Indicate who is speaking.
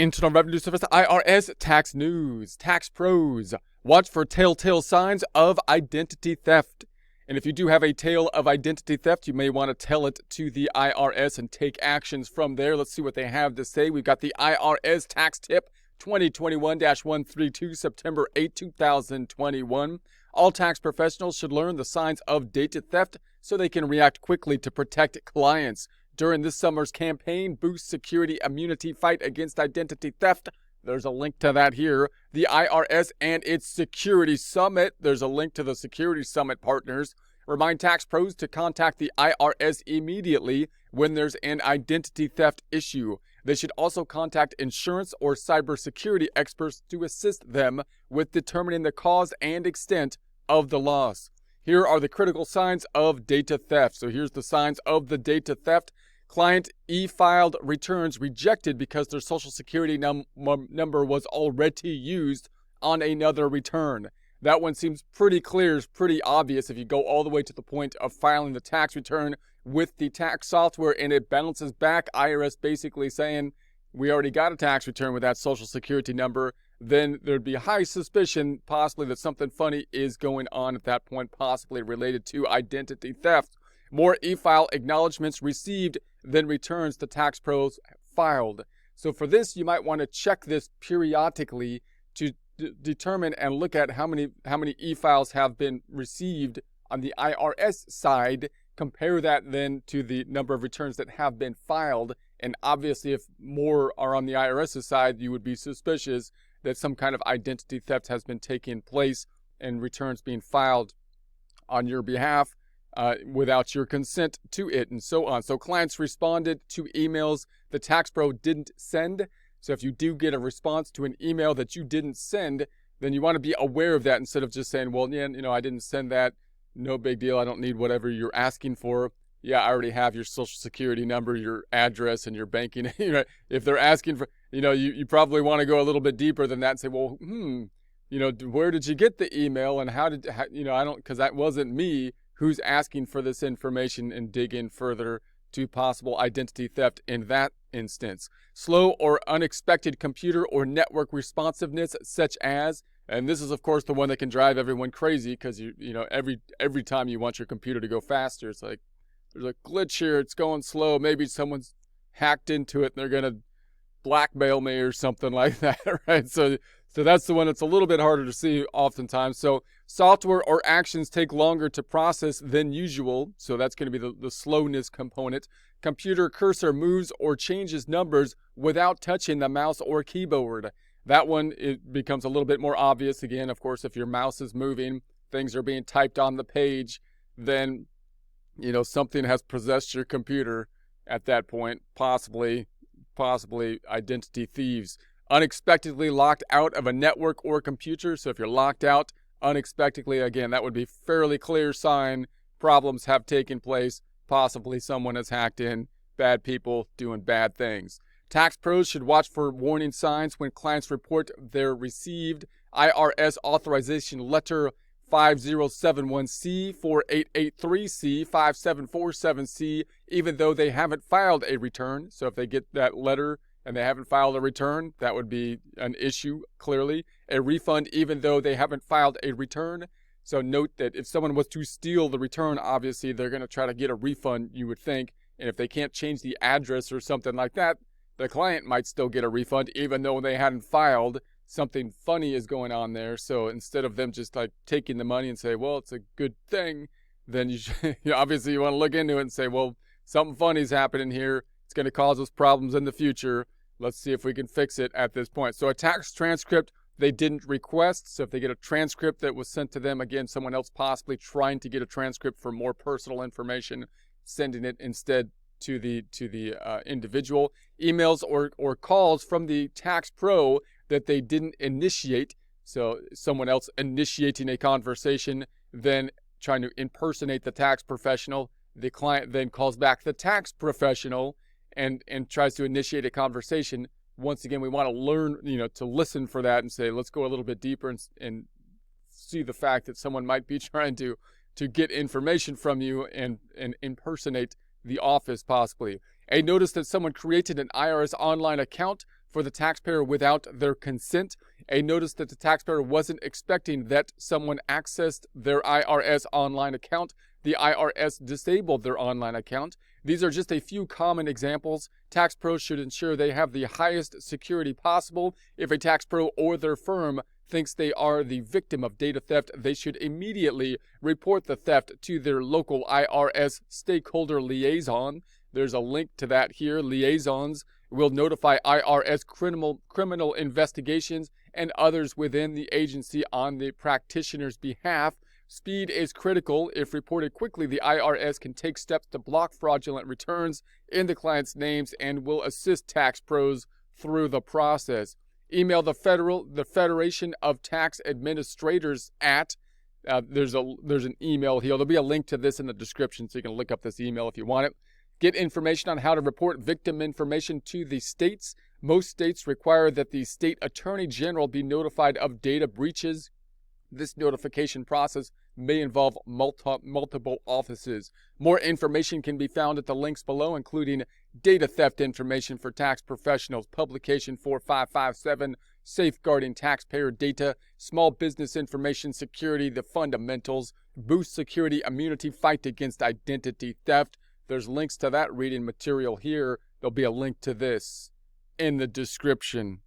Speaker 1: Internal Revenue Service IRS tax news. Tax pros, watch for telltale signs of identity theft. And if you do have a tale of identity theft, you may want to tell it to the IRS and take actions from there. Let's see what they have to say. We've got the IRS Tax Tip 2021-132, September 8, 2021. All tax professionals should learn the signs of data theft so they can react quickly to protect clients. During this summer's campaign, Boost Security Immunity Fight Against Identity Theft. There's a link to that here. The IRS and its Security Summit. There's a link to the Security Summit partners. Remind tax pros to contact the IRS immediately when there's an identity theft issue. They should also contact insurance or cybersecurity experts to assist them with determining the cause and extent of the loss. Here are the critical signs of data theft. So here's the signs of the data theft. Client e-filed returns rejected because their social security number was already used on another return. That one seems pretty clear, is pretty obvious if you go all the way to the point of filing the tax return with the tax software and it balances back. IRS basically saying, we already got a tax return with that social security number. Then there'd be high suspicion possibly that something funny is going on at that point, possibly related to identity theft. More e-file acknowledgements received than returns the tax pros filed. So for this, you might want to check this periodically to determine and look at how many e-files have been received on the IRS side. Compare that then to the number of returns that have been filed. And obviously, if more are on the IRS's side, you would be suspicious that some kind of identity theft has been taking place and returns being filed on your behalf without your consent to it, and so on. So clients responded to emails the tax pro didn't send. So if you do get a response to an email that you didn't send, then you want to be aware of that instead of just saying, well, yeah, I didn't send that. No big deal. I don't need whatever you're asking for. Yeah, I already have your social security number, your address, and your banking. If they're asking for, you probably want to go a little bit deeper than that and say, well, where did you get the email and because that wasn't me who's asking for this information, and dig in further to possible identity theft in that instance. Slow or unexpected computer or network responsiveness, such as, and this is of course the one that can drive everyone crazy because every time you want your computer to go faster, it's like there's a glitch here, it's going slow, maybe someone's hacked into it and they're gonna blackmail me or something like that, right? So that's the one that's a little bit harder to see oftentimes. So software or actions take longer to process than usual. So that's going to be the slowness component. Computer cursor moves or changes numbers without touching the mouse or keyboard. That one, it becomes a little bit more obvious. Again, of course, if your mouse is moving, things are being typed on the page, then, something has possessed your computer at that point, possibly identity thieves. Unexpectedly locked out of a network or computer. So if you're locked out unexpectedly, again, that would be fairly clear sign problems have taken place. Possibly someone has hacked in, bad people doing bad things. Tax pros should watch for warning signs when clients report their received IRS authorization letter 5071C, 4883C, 5747C, even though they haven't filed a return. So if they get that letter and they haven't filed a return, that would be an issue, clearly. A refund, even though they haven't filed a return. So note that if someone was to steal the return, obviously they're going to try to get a refund, you would think. And if they can't change the address or something like that, the client might still get a refund, even though they hadn't filed. Something funny is going on there. So instead of them just like taking the money and say, well, it's a good thing, then obviously you want to look into it and say, well, something funny is happening here. It's going to cause us problems in the future. Let's see if we can fix it at this point. So a tax transcript they didn't request. So if they get a transcript that was sent to them, again, someone else possibly trying to get a transcript for more personal information, sending it instead to the individual. Emails or calls from the tax pro that they didn't initiate. So someone else initiating a conversation, then trying to impersonate the tax professional. The client then calls back the tax professional and tries to initiate a conversation. Once again, we want to learn, to listen for that and say, let's go a little bit deeper and see the fact that someone might be trying to get information from you and impersonate the office possibly. A notice that someone created an IRS online account for the taxpayer without their consent. A notice that the taxpayer wasn't expecting that someone accessed their IRS online account. The IRS disabled their online account. These are just a few common examples. Tax pros should ensure they have the highest security possible. If a tax pro or their firm thinks they are the victim of data theft, they should immediately report the theft to their local IRS stakeholder liaison. There's a link to that here. Liaisons will notify IRS criminal investigations and others within the agency on the practitioner's behalf. Speed is critical. If reported quickly, the IRS can take steps to block fraudulent returns in the client's names and will assist tax pros through the process. Email the Federation of Tax Administrators at there's an email here. There'll be a link to this in the description, so you can look up this email if you want it. Get information on how to report victim information to the states. Most states require that the state attorney general be notified of data breaches. This notification process may involve multiple offices. More information can be found at the links below, including data theft information for tax professionals, publication 4557, safeguarding taxpayer data, small business information security, the fundamentals, boost security immunity, fight against identity theft. There's links to that reading material here. There'll be a link to this in the description.